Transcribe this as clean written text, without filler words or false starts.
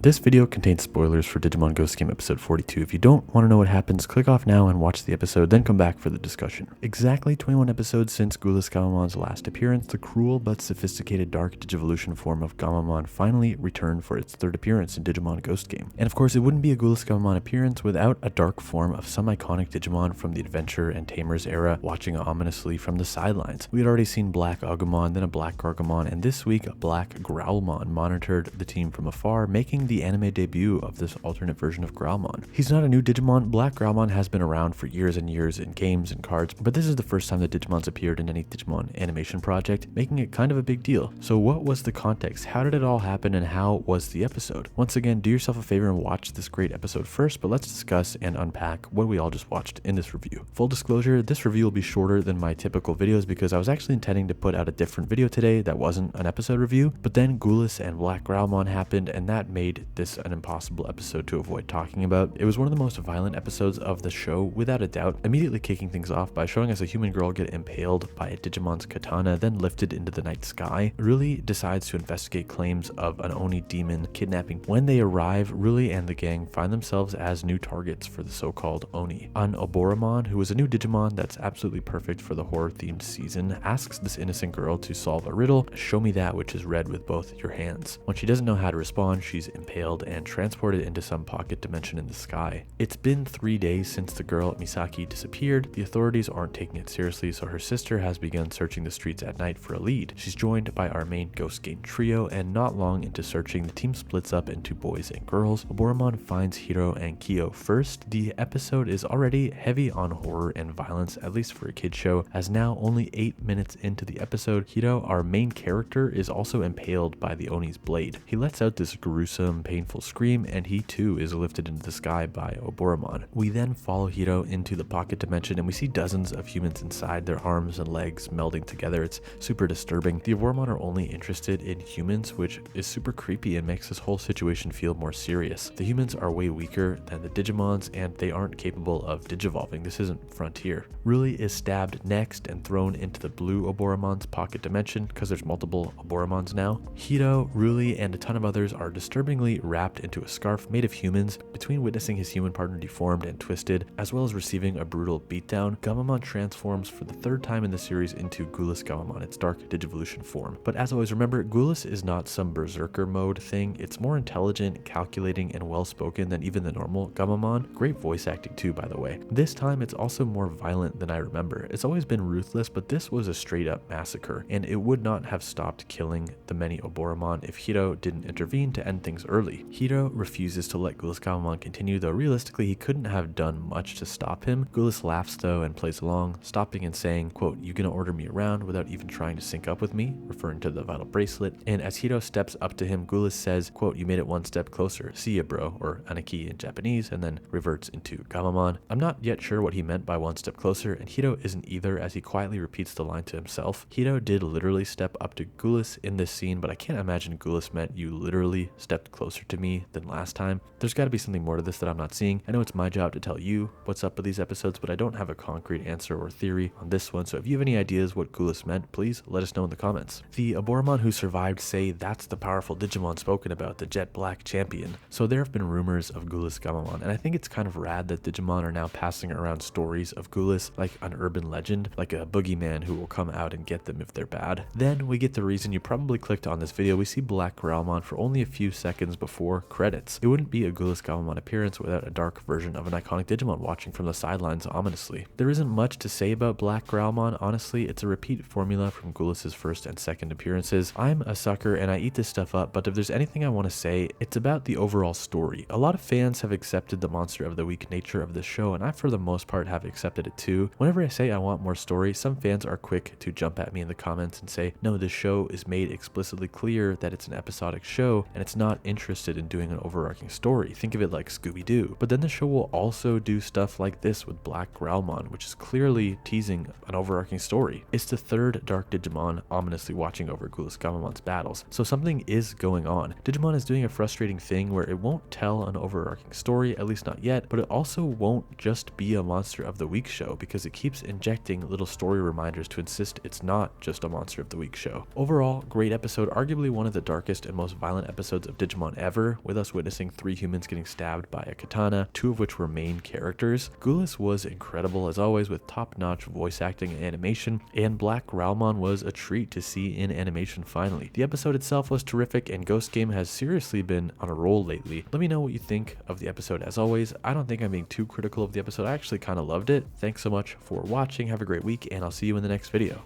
This video contains spoilers for Digimon Ghost Game episode 42. If you don't want to know what happens, click off now and watch the episode, then come back for the discussion. Exactly 21 episodes since Gulus Gammamon's last appearance, the cruel but sophisticated dark Digivolution form of Gammamon finally returned for its third appearance in Digimon Ghost Game. And of course, it wouldn't be a Gulus Gammamon appearance without a dark form of some iconic Digimon from the Adventure and Tamers era watching ominously from the sidelines. We had already seen Black Agumon, then a Black Gargamon, and this week a Black Growlmon monitored the team from afar, making the anime debut of this alternate version of Growlmon. He's not a new Digimon. Black Growlmon has been around for years and years in games and cards, but this is the first time that Digimon's appeared in any Digimon animation project, making it kind of a big deal. So what was the context? How did it all happen, and how was the episode? Once again, do yourself a favor and watch this great episode first, but let's discuss and unpack what we all just watched in this review. Full disclosure, this review will be shorter than my typical videos because I was actually intending to put out a different video today that wasn't an episode review, but then Gulus and Black Growlmon happened, and that made this an impossible episode to avoid talking about. It was one of the most violent episodes of the show, without a doubt, immediately kicking things off by showing us a human girl get impaled by a Digimon's katana, then lifted into the night sky. Ruli decides to investigate claims of an Oni demon kidnapping. When they arrive, Ruli and the gang find themselves as new targets for the so-called Oni. An Oboromon, who is a new Digimon that's absolutely perfect for the horror-themed season, asks this innocent girl to solve a riddle. Show me that which is red with both your hands. When she doesn't know how to respond, she's impaled and transported into some pocket dimension in the sky. It's been 3 days since the girl Misaki disappeared. The authorities aren't taking it seriously, so her sister has begun searching the streets at night for a lead. She's joined by our main Ghost Game trio, and not long into searching, the team splits up into boys and girls. Oboromon finds Hiro and Kyo first. The episode is already heavy on horror and violence, at least for a kid show, as now only 8 minutes into the episode, Hiro, our main character, is also impaled by the Oni's blade. He lets out this gruesome, painful scream, and he too is lifted into the sky by Oboromon. We then follow Hiro into the pocket dimension, and we see dozens of humans inside, their arms and legs melding together. It's super disturbing. The Oboromon are only interested in humans, which is super creepy and makes this whole situation feel more serious. The humans are way weaker than the Digimons, and they aren't capable of digivolving. This isn't Frontier. Ruli is stabbed next and thrown into the blue Oboromon's pocket dimension, because there's multiple Oboromons now. Hiro, Ruli, and a ton of others are disturbingly wrapped into a scarf made of humans. Between witnessing his human partner deformed and twisted, as well as receiving a brutal beatdown, Gammamon transforms for the third time in the series into Gulus Gammamon, its dark Digivolution form. But as always, remember, Gulus is not some berserker mode thing. It's more intelligent, calculating, and well-spoken than even the normal Gammamon. Great voice acting too, by the way. This time, it's also more violent than I remember. It's always been ruthless, but this was a straight-up massacre, and it would not have stopped killing the many Oboromon if Hiro didn't intervene to end things early. Hiro refuses to let Gulus Gammamon continue, though realistically he couldn't have done much to stop him. Gulus laughs though and plays along, stopping and saying, quote, "You gonna order me around without even trying to sync up with me?" referring to the vital bracelet. And as Hiro steps up to him, Gulus says, quote, "You made it one step closer. See ya, bro," or Anaki in Japanese, and then reverts into Gammamon. I'm not yet sure what he meant by one step closer, and Hiro isn't either, as he quietly repeats the line to himself. Hiro did literally step up to Gulus in this scene, but I can't imagine Gulus meant you literally stepped closer to me than last time. There's got to be something more to this that I'm not seeing. I know it's my job to tell you what's up with these episodes, but I don't have a concrete answer or theory on this one, so if you have any ideas what Gulus meant, please let us know in the comments. The Oboromon who survived say that's the powerful Digimon spoken about, the Jet Black champion. So there have been rumors of Gulus Gammamon, and I think it's kind of rad that Digimon are now passing around stories of Gulus like an urban legend, like a boogeyman who will come out and get them if they're bad. Then we get the reason you probably clicked on this video. We see Black Growlmon for only a few seconds before credits. It wouldn't be a Gulus Gammamon appearance without a dark version of an iconic Digimon watching from the sidelines ominously. There isn't much to say about Black Growlmon, honestly. It's a repeat formula from Gulus's first and second appearances. I'm a sucker and I eat this stuff up, but if there's anything I want to say, it's about the overall story. A lot of fans have accepted the monster of the week nature of this show, and I for the most part have accepted it too. Whenever I say I want more story, some fans are quick to jump at me in the comments and say, no, this show is made explicitly clear that it's an episodic show and it's not interested in doing an overarching story. Think of it like Scooby-Doo. But then the show will also do stuff like this with Black Growlmon, which is clearly teasing an overarching story. It's the third dark Digimon ominously watching over Gulus Gammamon's battles, so something is going on. Digimon is doing a frustrating thing where it won't tell an overarching story, at least not yet, but it also won't just be a monster of the week show because it keeps injecting little story reminders to insist it's not just a monster of the week show. Overall, great episode, arguably one of the darkest and most violent episodes of Digimon Digimon EVER, with us witnessing 3 humans getting stabbed by a katana, 2 of which were main characters. Gulus was incredible as always with top-notch voice acting and animation, and Black Growlmon was a treat to see in animation finally. The episode itself was terrific, and Ghost Game has seriously been on a roll lately. Let me know what you think of the episode. As always, I don't think I'm being too critical of the episode. I actually kind of loved it. Thanks so much for watching. Have a great week, and I'll see you in the next video.